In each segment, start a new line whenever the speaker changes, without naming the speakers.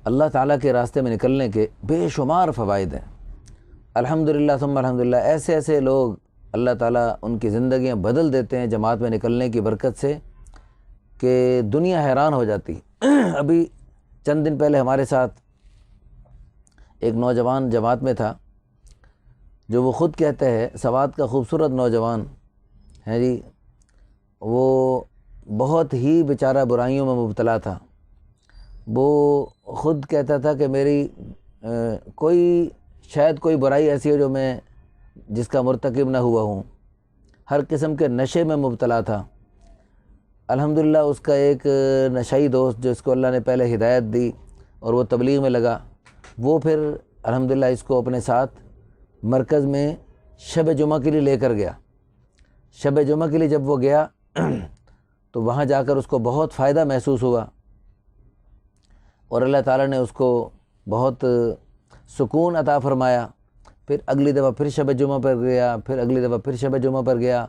اللہ تعالیٰ کے راستے میں نکلنے کے بے شمار فوائد ہیں۔ الحمدللہ ثم الحمدللہ، ایسے ایسے لوگ اللہ تعالیٰ ان کی زندگیاں بدل دیتے ہیں جماعت میں نکلنے کی برکت سے کہ دنیا حیران ہو جاتی۔ ابھی چند دن پہلے ہمارے ساتھ ایک نوجوان جماعت میں تھا، جو وہ خود کہتے ہیں سوات کا خوبصورت نوجوان ہے جی، وہ بہت ہی بیچارہ برائیوں میں مبتلا تھا۔ وہ خود کہتا تھا کہ میری شاید کوئی برائی ایسی ہے جو میں جس کا مرتکب نہ ہوا ہوں، ہر قسم کے نشے میں مبتلا تھا۔ الحمدللہ اس کا ایک نشئی دوست جس کو اللہ نے پہلے ہدایت دی اور وہ تبلیغ میں لگا، وہ پھر الحمدللہ اس کو اپنے ساتھ مرکز میں شب جمعہ کے لیے لے کر گیا۔ شب جمعہ کے لیے جب وہ گیا تو وہاں جا کر اس کو بہت فائدہ محسوس ہوا، اور اللہ تعالیٰ نے اس کو بہت سکون عطا فرمایا۔ پھر اگلی دفعہ پھر شب جمعہ پر گیا، پھر اگلی دفعہ پھر شب جمعہ پر گیا،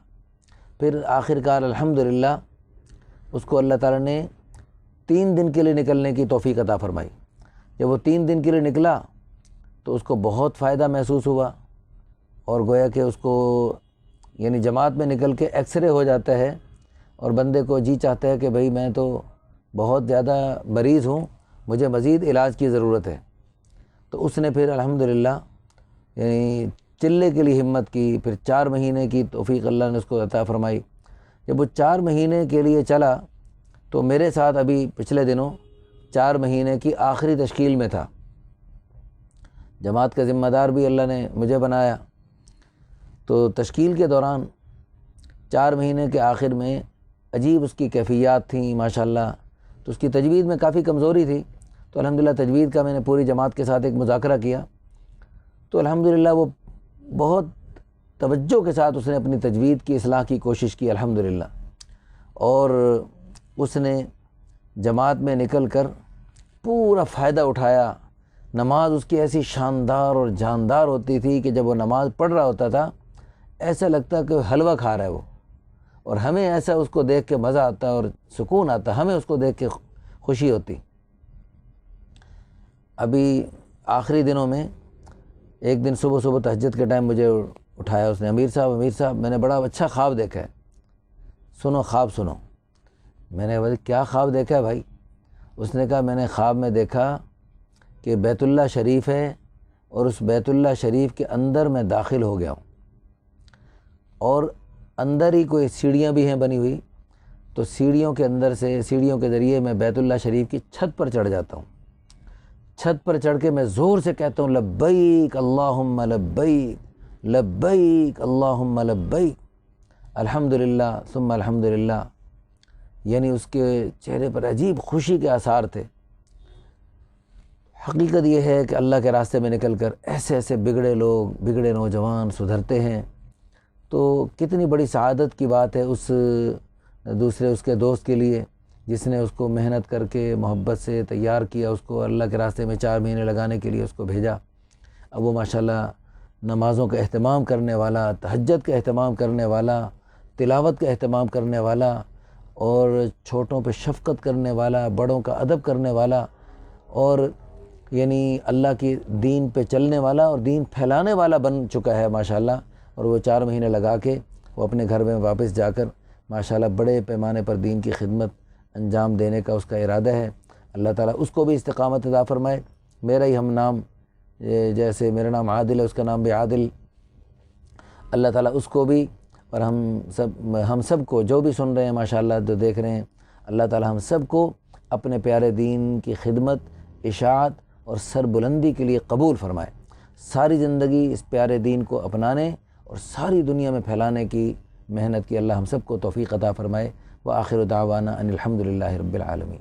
پھر آخر کار الحمدللہ اس کو اللہ تعالیٰ نے 3 دن کے لیے نکلنے کی توفیق عطا فرمائی۔ جب وہ 3 دن کے لیے نکلا تو اس کو بہت فائدہ محسوس ہوا، اور گویا کہ اس کو یعنی جماعت میں نکل کے ایکس رے ہو جاتا ہے اور بندے کو جی چاہتا ہے کہ بھئی میں تو بہت زیادہ مریض ہوں، مجھے مزید علاج کی ضرورت ہے۔ تو اس نے پھر الحمدللہ یعنی چلے کے لیے ہمت کی، پھر 4 مہینے کی توفیق اللہ نے اس کو عطا فرمائی۔ جب وہ 4 مہینے کے لیے چلا تو میرے ساتھ ابھی پچھلے دنوں 4 مہینے کی آخری تشکیل میں تھا۔ جماعت کا ذمہ دار بھی اللہ نے مجھے بنایا، تو تشکیل کے دوران 4 مہینے کے آخر میں عجیب اس کی کیفیات تھیں ماشاءاللہ۔ تو اس کی تجوید میں کافی کمزوری تھی، تو الحمدللہ تجوید کا میں نے پوری جماعت کے ساتھ ایک مذاکرہ کیا، تو الحمدللہ وہ بہت توجہ کے ساتھ اس نے اپنی تجوید کی اصلاح کی کوشش کی الحمدللہ، اور اس نے جماعت میں نکل کر پورا فائدہ اٹھایا۔ نماز اس کی ایسی شاندار اور جاندار ہوتی تھی کہ جب وہ نماز پڑھ رہا ہوتا تھا ایسا لگتا کہ حلوہ کھا رہا ہے وہ، اور ہمیں ایسا اس کو دیکھ کے مزہ آتا اور سکون آتا، ہمیں اس کو دیکھ کے خوشی ہوتی۔ ابھی آخری دنوں میں ایک دن صبح تہجد کے ٹائم مجھے اٹھایا اس نے، امیر صاحب میں نے بڑا اچھا خواب دیکھا ہے، سنو خواب سنو۔ میں نے بولا کیا خواب دیکھا ہے بھائی؟ اس نے کہا میں نے خواب میں دیکھا کہ بیت اللہ شریف ہے، اور اس بیت اللہ شریف کے اندر میں داخل ہو گیا ہوں، اور اندر ہی کوئی سیڑھیاں بھی ہیں بنی ہوئی، تو سیڑھیوں کے اندر سے سیڑھیوں کے ذریعے میں بیت اللہ شریف کی چھت پر چڑھ جاتا ہوں۔ چھت پر چڑھ کے میں زور سے کہتا ہوں لبیک اللہم لبیک، لبیک اللہم لبیک، الحمدللہ ثم الحمدللہ۔ یعنی اس کے چہرے پر عجیب خوشی کے آثار تھے۔ حقیقت یہ ہے کہ اللہ کے راستے میں نکل کر ایسے ایسے بگڑے لوگ، بگڑے نوجوان سدھرتے ہیں، تو کتنی بڑی سعادت کی بات ہے اس اس کے دوست کے لیے جس نے اس کو محنت کر کے محبت سے تیار کیا، اس کو اللہ کے راستے میں 4 مہینے لگانے کے لیے اس کو بھیجا۔ اب وہ ماشاءاللہ نمازوں کا اہتمام کرنے والا، تہجد کا اہتمام کرنے والا، تلاوت کا اہتمام کرنے والا، اور چھوٹوں پہ شفقت کرنے والا، بڑوں کا ادب کرنے والا، اور یعنی اللہ کی دین پہ چلنے والا اور دین پھیلانے والا بن چکا ہے ماشاءاللہ۔ اور وہ 4 مہینے لگا کے وہ اپنے گھر میں واپس جا کر ماشاءاللہ بڑے پیمانے پر دین کی خدمت انجام دینے کا اس کا ارادہ ہے۔ اللہ تعالیٰ اس کو بھی استقامت عطا فرمائے۔ میرا ہی ہم نام، جیسے میرا نام عادل ہے، اس کا نام بھی عادل، اللہ تعالیٰ اس کو بھی اور ہم سب کو جو بھی سن رہے ہیں ماشاءاللہ، جو دیکھ رہے ہیں، اللہ تعالیٰ ہم سب کو اپنے پیارے دین کی خدمت، اشاعت اور سربلندی کے لیے قبول فرمائے۔ ساری زندگی اس پیارے دین کو اپنانے اور ساری دنیا میں پھیلانے کی محنت کی اللہ ہم سب کو توفیق عطا فرمائے۔ وآخر دعوانا ان الحمدللہ رب العالمین۔